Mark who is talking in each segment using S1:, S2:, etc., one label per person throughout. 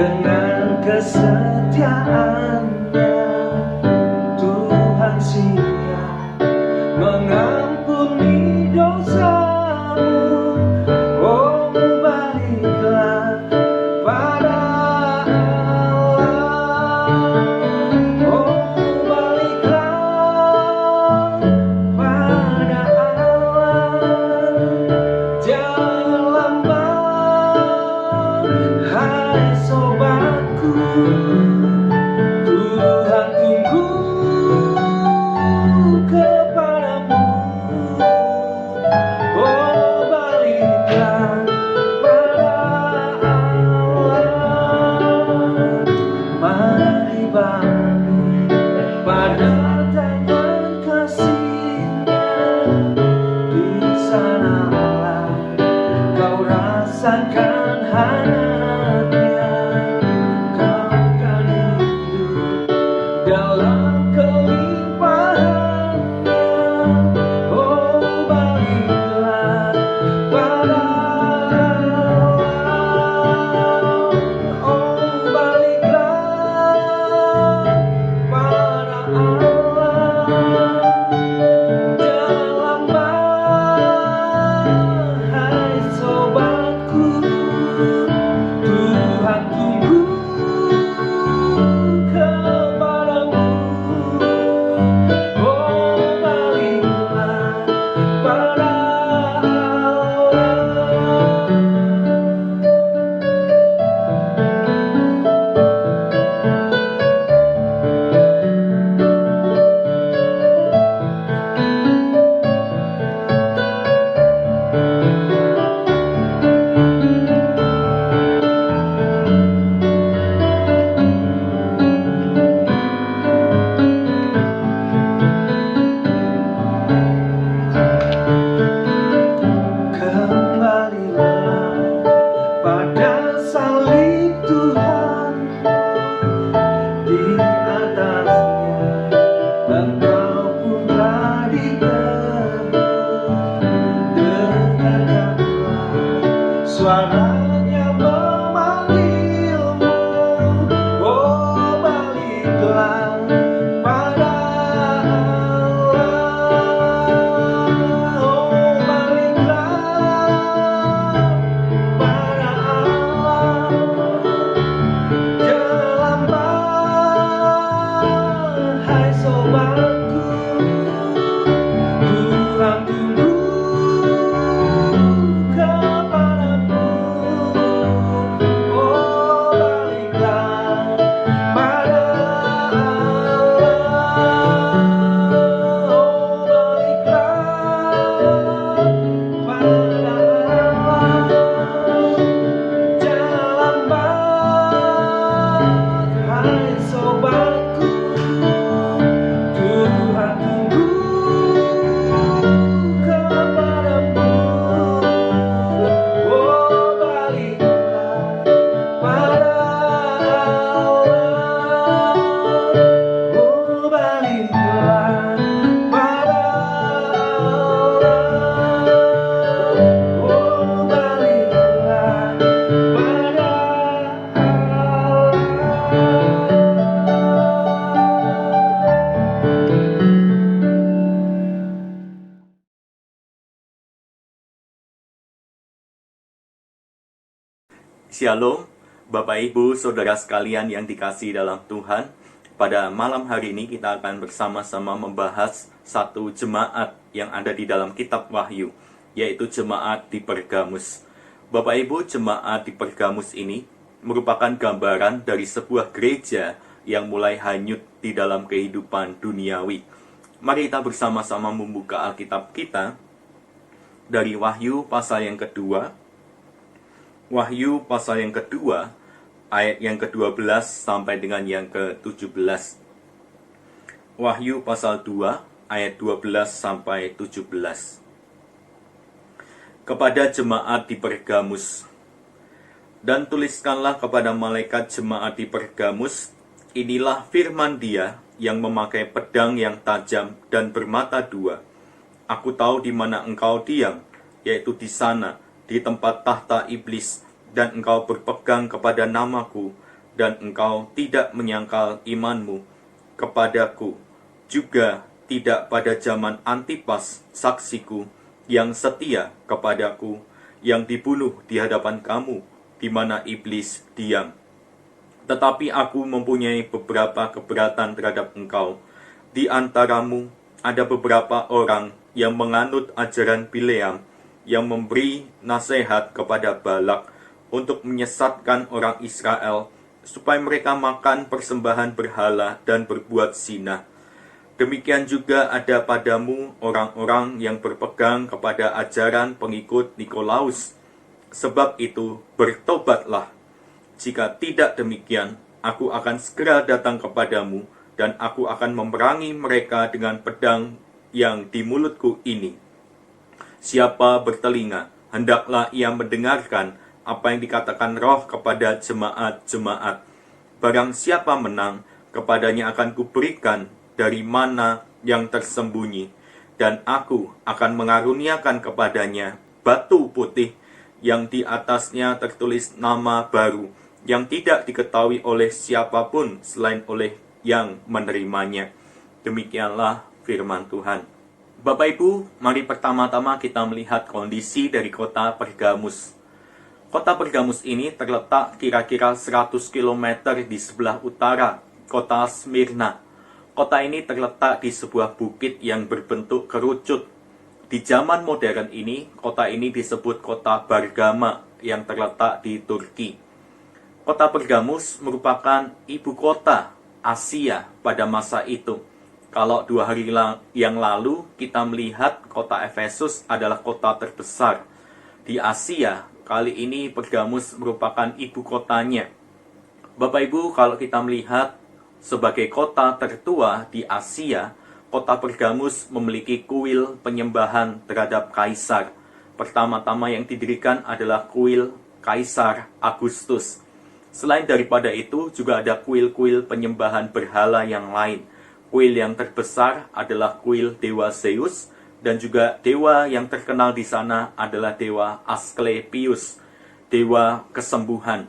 S1: Dengan kesetiaan-Nya Tuhan siap mengampuni dosamu. Oh, baliklah pada Allah. Oh, baliklah pada Allah. Jangan lambat, hai sobatku. Tuhan tunggu kepadamu. Oh, baliklah pada Allah. Mari balik pada tangan kasih-Nya. Di sanalah kau rasakan hangatnya. Kau kan hidup dalam kelimpahan-Nya. Oh, baliklah pada Allah. Oh, baliklah pada Allah. Jangan lambat, hai sobatku. Tuhan tunggu kepadamu. Oh, baliklah pada Allah. Kembalilah pada salib Tuhan. Di atasnya Engkau pun telah ditebus. Dengarkanlah suaranya memanggilmu. Oh, baliklah pada Allah. Oh, baliklah pada Allah. Jangan lambat, hai sobatku. Tuhan tunggu kepadamu. Oh, baliklah pada Allah. Oh, baliklah pada Allah. Jangan lambat, hai sobatku. Tuhan tunggu kepadamu. Oh, baliklah pada Allah. Oh, baliklah pada Allah. Oh, baliklah pada
S2: Shalom, Bapak Ibu, Saudara sekalian yang dikasihi dalam Tuhan. Pada malam hari ini kita akan bersama-sama membahas satu jemaat yang ada di dalam kitab Wahyu, yaitu jemaat di Pergamus. Bapak Ibu, jemaat di Pergamus ini merupakan gambaran dari sebuah gereja yang mulai hanyut di dalam kehidupan duniawi. Mari kita bersama-sama membuka Alkitab kita dari Wahyu pasal yang kedua. Wahyu pasal yang kedua, ayat yang ke-12 sampai dengan yang ke-17. Wahyu pasal 2, ayat 12 sampai 17. Kepada jemaat di Pergamus. Dan tuliskanlah kepada malaikat jemaat di Pergamus, inilah firman Dia yang memakai pedang yang tajam dan bermata dua. Aku tahu di mana engkau diam, yaitu di sana, di tempat tahta iblis, dan engkau berpegang kepada namaku, dan engkau tidak menyangkal imanmu kepadaku, juga tidak pada zaman Antipas saksiku yang setia kepadaku, yang dibunuh di hadapan kamu, di mana iblis diam. Tetapi aku mempunyai beberapa keberatan terhadap engkau. Di antaramu ada beberapa orang yang menganut ajaran Bileam, yang memberi nasihat kepada Balak untuk menyesatkan orang Israel, supaya mereka makan persembahan berhala dan berbuat zina. Demikian juga ada padamu orang-orang yang berpegang kepada ajaran pengikut Nikolaus. Sebab itu, bertobatlah. Jika tidak demikian, aku akan segera datang kepadamu, dan aku akan memerangi mereka dengan pedang yang di mulutku ini. Siapa bertelinga, hendaklah ia mendengarkan apa yang dikatakan Roh kepada jemaat-jemaat. Barang siapa menang, kepadanya akan kuberikan dari mana yang tersembunyi, dan aku akan mengaruniakan kepadanya batu putih yang di atasnya tertulis nama baru, yang tidak diketahui oleh siapapun selain oleh yang menerimanya. Demikianlah firman Tuhan. Bapak Ibu, mari pertama-tama kita melihat kondisi dari kota Pergamus. Kota Pergamus ini terletak kira-kira 100 km di sebelah utara kota Smyrna. Kota ini terletak di sebuah bukit yang berbentuk kerucut. Di zaman modern ini, kota ini disebut kota Bergama yang terletak di Turki. Kota Pergamus merupakan ibu kota Asia pada masa itu. Kalau 2 hari yang lalu kita melihat kota Efesus adalah kota terbesar di Asia, kali ini Pergamus merupakan ibu kotanya. Bapak Ibu, kalau kita melihat sebagai kota tertua di Asia, kota Pergamus memiliki kuil penyembahan terhadap kaisar. Pertama-tama yang didirikan adalah kuil Kaisar Agustus. Selain daripada itu, juga ada kuil-kuil penyembahan berhala yang lain. Kuil yang terbesar adalah kuil dewa Zeus, dan juga dewa yang terkenal di sana adalah dewa Asklepius, dewa kesembuhan.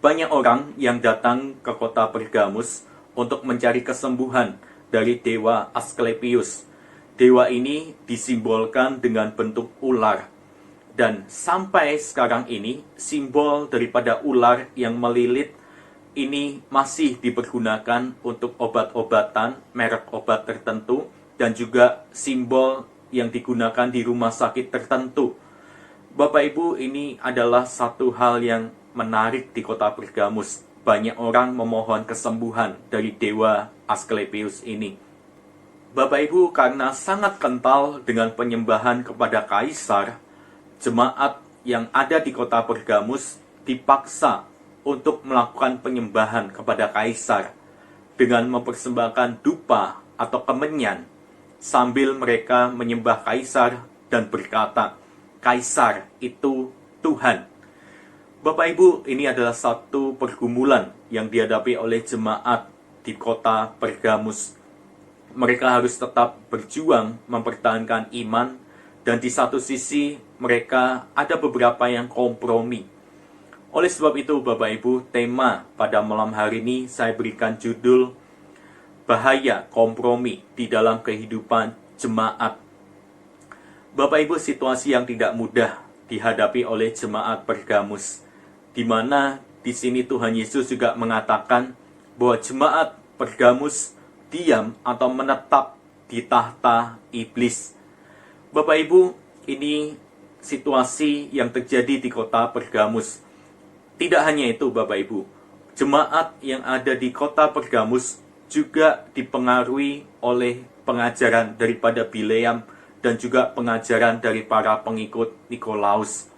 S2: Banyak orang yang datang ke kota Pergamus untuk mencari kesembuhan dari dewa Asklepius. Dewa ini disimbolkan dengan bentuk ular. Dan sampai sekarang ini, simbol daripada ular yang melilit ini masih dipergunakan untuk obat-obatan, merek obat tertentu, dan juga simbol yang digunakan di rumah sakit tertentu. Bapak Ibu, ini adalah satu hal yang menarik di kota Pergamus. Banyak orang memohon kesembuhan dari dewa Asklepius ini. Bapak Ibu, karena sangat kental dengan penyembahan kepada kaisar, jemaat yang ada di kota Pergamus dipaksa untuk melakukan penyembahan kepada kaisar dengan mempersembahkan dupa atau kemenyan, sambil mereka menyembah kaisar dan berkata, "Kaisar itu Tuhan." Bapak Ibu, ini adalah satu pergumulan yang dihadapi oleh jemaat di kota Pergamus. Mereka harus tetap berjuang mempertahankan iman, dan di satu sisi mereka ada beberapa yang kompromi. Oleh sebab itu, Bapak Ibu, tema pada malam hari ini saya berikan judul Bahaya Kompromi di dalam Kehidupan Jemaat. Bapak Ibu, situasi yang tidak mudah dihadapi oleh jemaat Pergamus, di mana di sini Tuhan Yesus juga mengatakan bahwa jemaat Pergamus diam atau menetap di tahta iblis. Bapak Ibu, ini situasi yang terjadi di kota Pergamus. Tidak hanya itu, Bapak Ibu, jemaat yang ada di kota Pergamus juga dipengaruhi oleh pengajaran daripada Bileam dan juga pengajaran dari para pengikut Nikolaus.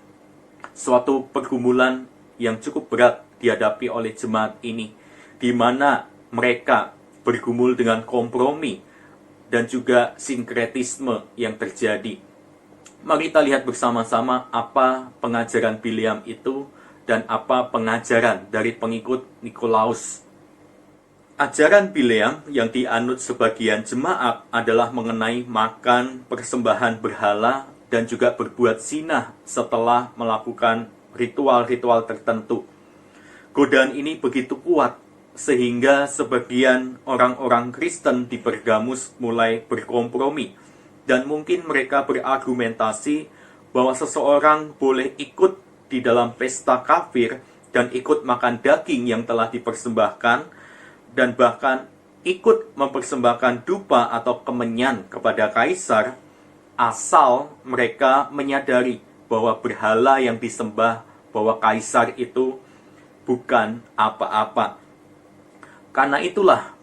S2: Suatu pergumulan yang cukup berat dihadapi oleh jemaat ini, di mana mereka bergumul dengan kompromi dan juga sinkretisme yang terjadi. Mari kita lihat bersama-sama apa pengajaran Bileam itu dan apa pengajaran dari pengikut Nikolaus. Ajaran Bileam yang dianut sebagian jemaat adalah mengenai makan persembahan berhala dan juga berbuat zina setelah melakukan ritual-ritual tertentu. Godaan ini begitu kuat sehingga sebagian orang-orang Kristen di Pergamus mulai berkompromi, dan mungkin mereka berargumentasi bahwa seseorang boleh ikut di dalam pesta kafir dan ikut makan daging yang telah dipersembahkan, dan bahkan ikut mempersembahkan dupa atau kemenyan kepada kaisar, asal mereka menyadari bahwa berhala yang disembah, bahwa kaisar itu bukan apa-apa. Karena itulah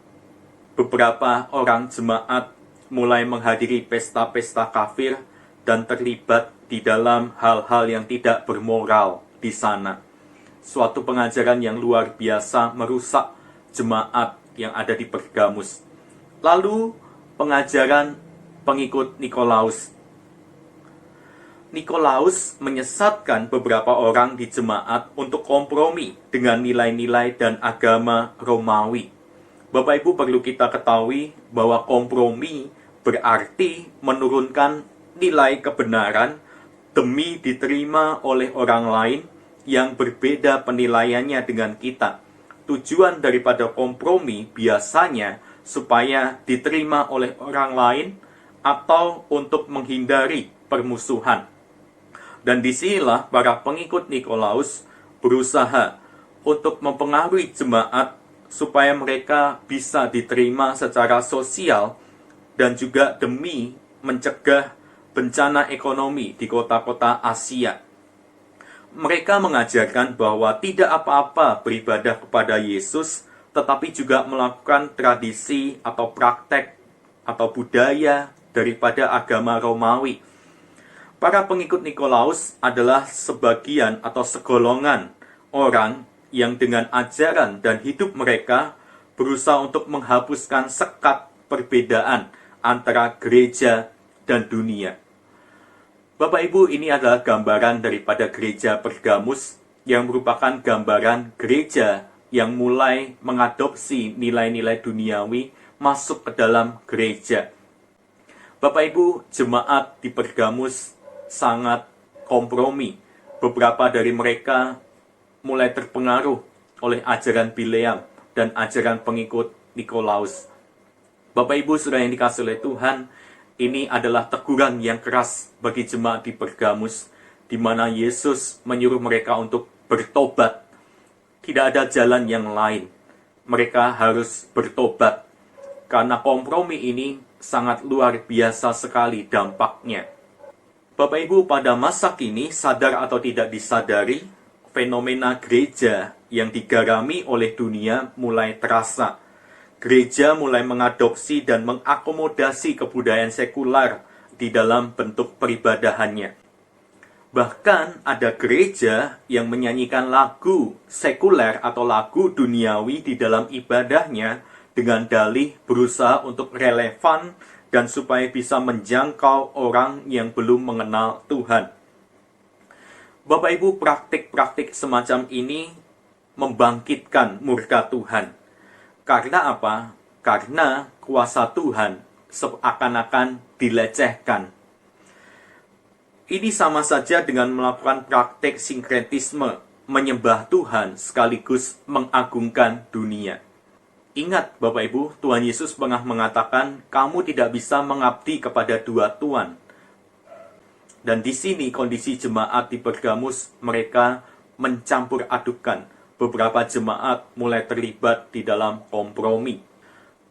S2: beberapa orang jemaat mulai menghadiri pesta-pesta kafir dan terlibat di dalam hal-hal yang tidak bermoral di sana. Suatu pengajaran yang luar biasa merusak jemaat yang ada di Pergamus. Lalu pengajaran pengikut Nikolaus. Nikolaus menyesatkan beberapa orang di jemaat untuk kompromi dengan nilai-nilai dan agama Romawi. Bapak Ibu, perlu kita ketahui bahwa kompromi berarti menurunkan nilai kebenaran demi diterima oleh orang lain yang berbeda penilaiannya dengan kita. Tujuan daripada kompromi biasanya supaya diterima oleh orang lain atau untuk menghindari permusuhan. Dan disinilah para pengikut Nikolaus berusaha untuk mempengaruhi jemaat supaya mereka bisa diterima secara sosial dan juga demi mencegah bencana ekonomi di kota-kota Asia. Mereka mengajarkan bahwa tidak apa-apa beribadah kepada Yesus, tetapi juga melakukan tradisi atau praktek atau budaya daripada agama Romawi. Para pengikut Nikolaus adalah sebagian atau segolongan orang yang dengan ajaran dan hidup mereka berusaha untuk menghapuskan sekat perbedaan antara gereja dan dunia. Bapak Ibu, ini adalah gambaran daripada gereja Pergamus yang merupakan gambaran gereja yang mulai mengadopsi nilai-nilai duniawi masuk ke dalam gereja. Bapak Ibu, jemaat di Pergamus sangat kompromi. Beberapa dari mereka mulai terpengaruh oleh ajaran Bileam dan ajaran pengikut Nikolaus. Bapak Ibu saudara yang dikasihi oleh Tuhan, ini adalah teguran yang keras bagi jemaat di Pergamus, di mana Yesus menyuruh mereka untuk bertobat. Tidak ada jalan yang lain. Mereka harus bertobat. Karena kompromi ini sangat luar biasa sekali dampaknya. Bapak Ibu, pada masa kini, sadar atau tidak disadari, fenomena gereja yang digarami oleh dunia mulai terasa. Gereja mulai mengadopsi dan mengakomodasi kebudayaan sekular di dalam bentuk peribadahannya. Bahkan ada gereja yang menyanyikan lagu sekuler atau lagu duniawi di dalam ibadahnya dengan dalih berusaha untuk relevan dan supaya bisa menjangkau orang yang belum mengenal Tuhan. Bapak Ibu, praktik-praktik semacam ini membangkitkan murka Tuhan. Karena apa? Karena kuasa Tuhan seakan-akan dilecehkan. Ini sama saja dengan melakukan praktik sinkretisme, menyembah Tuhan sekaligus mengagungkan dunia. Ingat Bapak Ibu, Tuhan Yesus pernah mengatakan, kamu tidak bisa mengabdi kepada dua tuan. Dan di sini kondisi jemaat di Pergamus, mereka mencampur adukan. Beberapa jemaat mulai terlibat di dalam kompromi.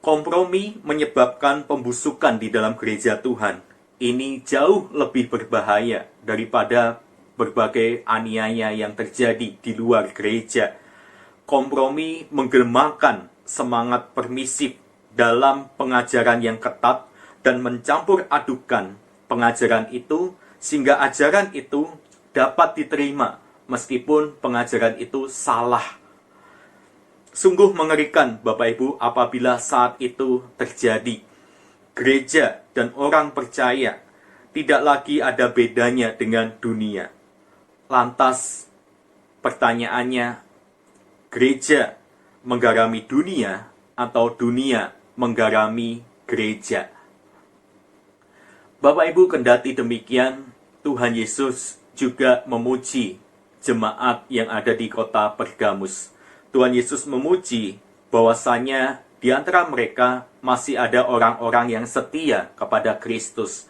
S2: Kompromi menyebabkan pembusukan di dalam gereja Tuhan. Ini jauh lebih berbahaya daripada berbagai aniaya yang terjadi di luar gereja. Kompromi menggelemakan semangat permisif dalam pengajaran yang ketat dan mencampur adukan pengajaran itu sehingga ajaran itu dapat diterima meskipun pengajaran itu salah. Sungguh mengerikan Bapak Ibu apabila saat itu terjadi. Gereja dan orang percaya tidak lagi ada bedanya dengan dunia. Lantas pertanyaannya, gereja menggarami dunia atau dunia menggarami gereja? Bapak Ibu, kendati demikian, Tuhan Yesus juga memuji jemaat yang ada di kota Pergamus. Tuhan Yesus memuji bahwasanya di antara mereka masih ada orang-orang yang setia kepada Kristus.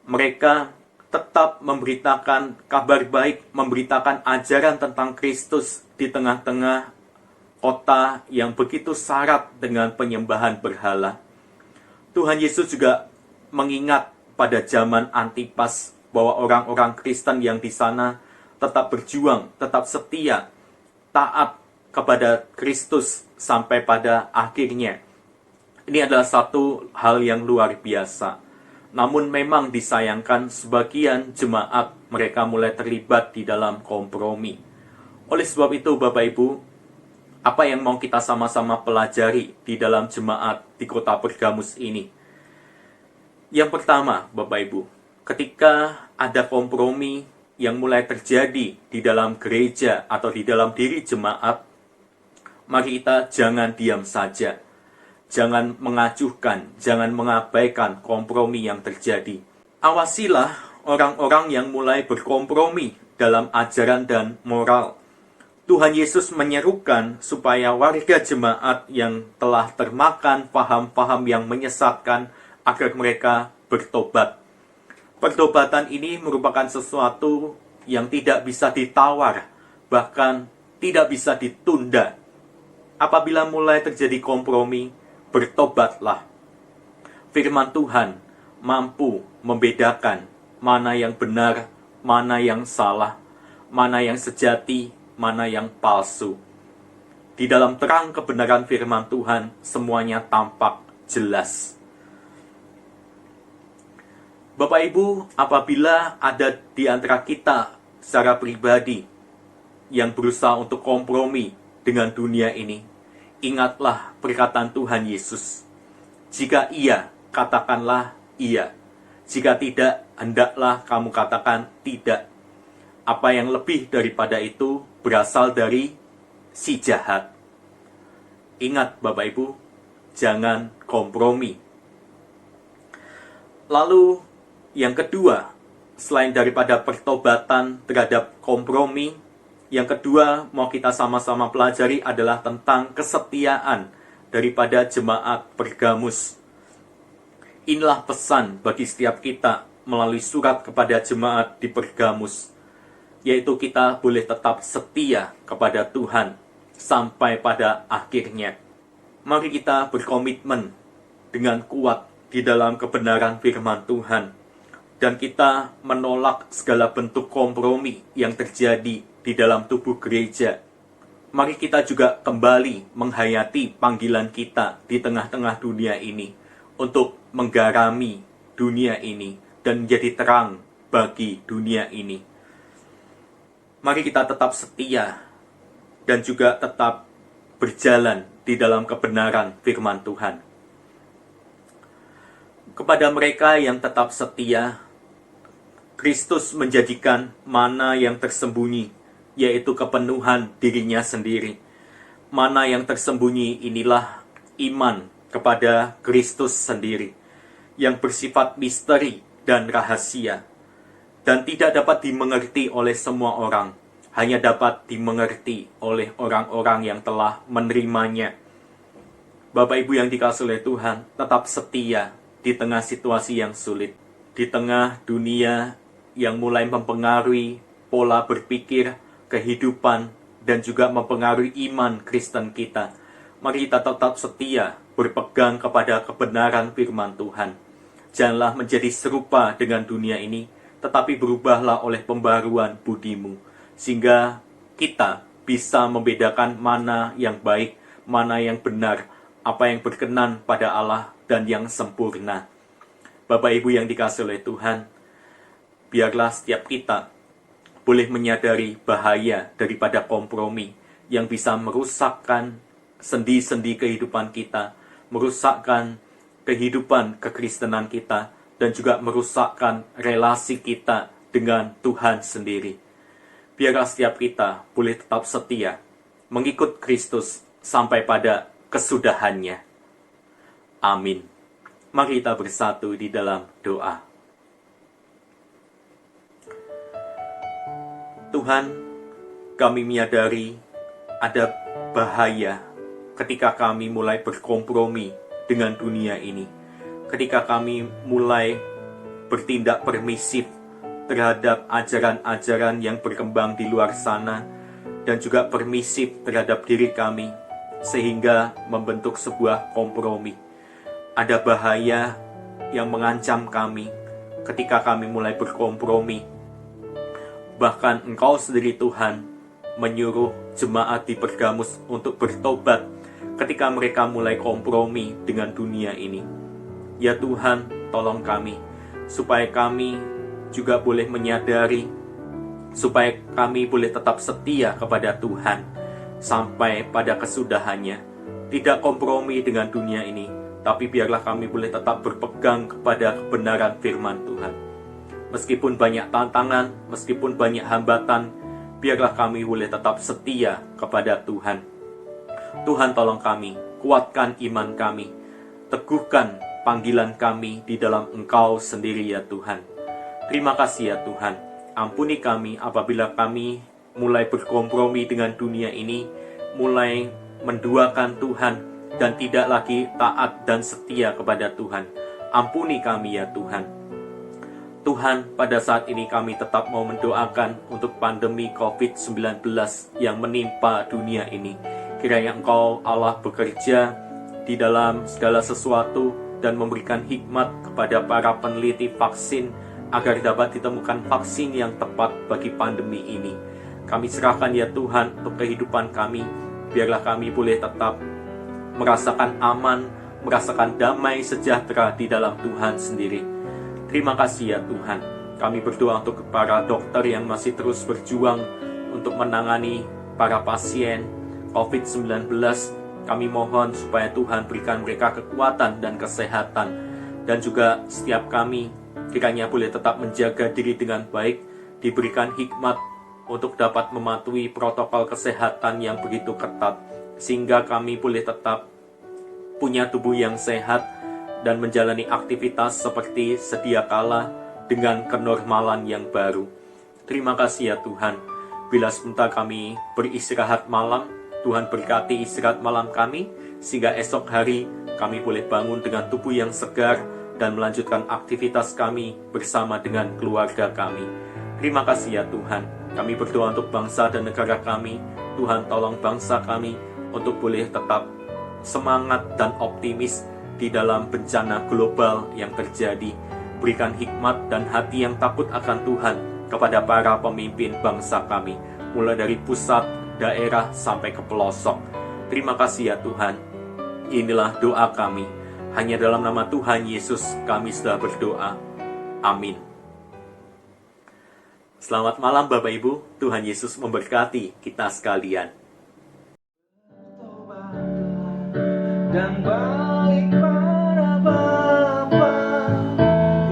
S2: Mereka tetap memberitakan kabar baik, memberitakan ajaran tentang Kristus di tengah-tengah kota yang begitu syarat dengan penyembahan berhala. Tuhan Yesus juga mengingat pada zaman Antipas bahwa orang-orang Kristen yang di sana tetap berjuang, tetap setia, taat kepada Kristus sampai pada akhirnya. Ini adalah satu hal yang luar biasa. Namun memang disayangkan sebagian jemaat mereka mulai terlibat di dalam kompromi. Oleh sebab itu Bapak Ibu, apa yang mau kita sama-sama pelajari di dalam jemaat di kota Pergamus ini? Yang pertama Bapak Ibu, ketika ada kompromi yang mulai terjadi di dalam gereja atau di dalam diri jemaat, mari kita jangan diam saja. Jangan mengacuhkan, jangan mengabaikan kompromi yang terjadi. Awasilah orang-orang yang mulai berkompromi dalam ajaran dan moral. Tuhan Yesus menyerukan supaya warga jemaat yang telah termakan paham-paham yang menyesatkan agar mereka bertobat. Pertobatan ini merupakan sesuatu yang tidak bisa ditawar, bahkan tidak bisa ditunda. Apabila mulai terjadi kompromi, bertobatlah. Firman Tuhan mampu membedakan mana yang benar, mana yang salah, mana yang sejati, mana yang palsu. Di dalam terang kebenaran firman Tuhan, semuanya tampak jelas. Bapak Ibu, apabila ada di antara kita secara pribadi yang berusaha untuk kompromi dengan dunia ini, ingatlah perkataan Tuhan Yesus. Jika iya, katakanlah iya. Jika tidak, hendaklah kamu katakan tidak. Apa yang lebih daripada itu berasal dari si jahat. Ingat Bapak Ibu, jangan kompromi. Lalu yang kedua, selain daripada pertobatan terhadap kompromi, yang kedua mau kita sama-sama pelajari adalah tentang kesetiaan daripada jemaat Pergamus. Inilah pesan bagi setiap kita melalui surat kepada jemaat di Pergamus, yaitu kita boleh tetap setia kepada Tuhan sampai pada akhirnya. Mari kita berkomitmen dengan kuat di dalam kebenaran firman Tuhan, dan kita menolak segala bentuk kompromi yang terjadi di dalam tubuh gereja. Mari kita juga kembali menghayati panggilan kita di tengah-tengah dunia ini untuk menggarami dunia ini dan menjadi terang bagi dunia ini. Mari kita tetap setia dan juga tetap berjalan di dalam kebenaran firman Tuhan. Kepada mereka yang tetap setia, Kristus menjadikan mana yang tersembunyi, yaitu kepenuhan dirinya sendiri. Mana yang tersembunyi inilah iman kepada Kristus sendiri, yang bersifat misteri dan rahasia, dan tidak dapat dimengerti oleh semua orang, hanya dapat dimengerti oleh orang-orang yang telah menerimanya. Bapak Ibu yang dikasihi oleh Tuhan, tetap setia di tengah situasi yang sulit, di tengah dunia yang mulai mempengaruhi pola berpikir, kehidupan, dan juga mempengaruhi iman Kristen kita. Mari kita tetap setia berpegang kepada kebenaran firman Tuhan. Janganlah menjadi serupa dengan dunia ini, tetapi berubahlah oleh pembaruan budimu, sehingga kita bisa membedakan mana yang baik, mana yang benar, apa yang berkenan pada Allah, dan yang sempurna. Bapak Ibu yang dikasihi oleh Tuhan, biarlah setiap kita boleh menyadari bahaya daripada kompromi yang bisa merusakkan sendi-sendi kehidupan kita, merusakkan kehidupan kekristenan kita, dan juga merusakkan relasi kita dengan Tuhan sendiri. Biarlah setiap kita boleh tetap setia mengikut Kristus sampai pada kesudahannya. Amin. Mari kita bersatu di dalam doa. Tuhan, kami menyadari ada bahaya ketika kami mulai berkompromi dengan dunia ini, ketika kami mulai bertindak permisif terhadap ajaran-ajaran yang berkembang di luar sana, dan juga permisif terhadap diri kami, sehingga membentuk sebuah kompromi. Ada bahaya yang mengancam kami ketika kami mulai berkompromi. Bahkan Engkau sendiri Tuhan menyuruh jemaat di Pergamus untuk bertobat ketika mereka mulai kompromi dengan dunia ini. Ya Tuhan, tolong kami, supaya kami juga boleh menyadari, supaya kami boleh tetap setia kepada Tuhan sampai pada kesudahannya. Tidak kompromi dengan dunia ini, tapi biarlah kami boleh tetap berpegang kepada kebenaran firman Tuhan. Meskipun banyak tantangan, meskipun banyak hambatan, biarlah kami boleh tetap setia kepada Tuhan. Tuhan tolong kami, kuatkan iman kami, teguhkan panggilan kami di dalam Engkau sendiri ya Tuhan. Terima kasih ya Tuhan, ampuni kami apabila kami mulai berkompromi dengan dunia ini, mulai menduakan Tuhan, dan tidak lagi taat dan setia kepada Tuhan. Ampuni kami ya Tuhan. Tuhan, pada saat ini kami tetap mau mendoakan untuk pandemi COVID-19 yang menimpa dunia ini. Kiranya Engkau Allah bekerja di dalam segala sesuatu dan memberikan hikmat kepada para peneliti vaksin agar dapat ditemukan vaksin yang tepat bagi pandemi ini. Kami serahkan ya Tuhan untuk kehidupan kami, biarlah kami boleh tetap merasakan aman, merasakan damai sejahtera di dalam Tuhan sendiri. Terima kasih ya Tuhan. Kami berdoa untuk para dokter yang masih terus berjuang untuk menangani para pasien COVID-19. Kami mohon supaya Tuhan berikan mereka kekuatan dan kesehatan. Dan juga setiap kami kiranya boleh tetap menjaga diri dengan baik, diberikan hikmat untuk dapat mematuhi protokol kesehatan yang begitu ketat, sehingga kami boleh tetap punya tubuh yang sehat dan menjalani aktivitas seperti sedia kala dengan kenormalan yang baru. Terima kasih ya Tuhan. Bila sebentar kami beristirahat malam, Tuhan berkati istirahat malam kami, sehingga esok hari kami boleh bangun dengan tubuh yang segar dan melanjutkan aktivitas kami bersama dengan keluarga kami. Terima kasih ya Tuhan. Kami berdoa untuk bangsa dan negara kami. Tuhan tolong bangsa kami untuk boleh tetap semangat dan optimis di dalam bencana global yang terjadi. Berikan hikmat dan hati yang takut akan Tuhan kepada para pemimpin bangsa kami, mulai dari pusat, daerah, sampai ke pelosok. Terima kasih ya Tuhan. Inilah doa kami. Hanya dalam nama Tuhan Yesus kami sudah berdoa. Amin. Selamat malam Bapak Ibu. Tuhan Yesus memberkati kita sekalian.
S1: Dan balik pada Bapa,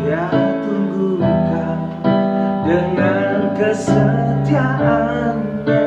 S1: ya tunggukan dengan kesetiaannya.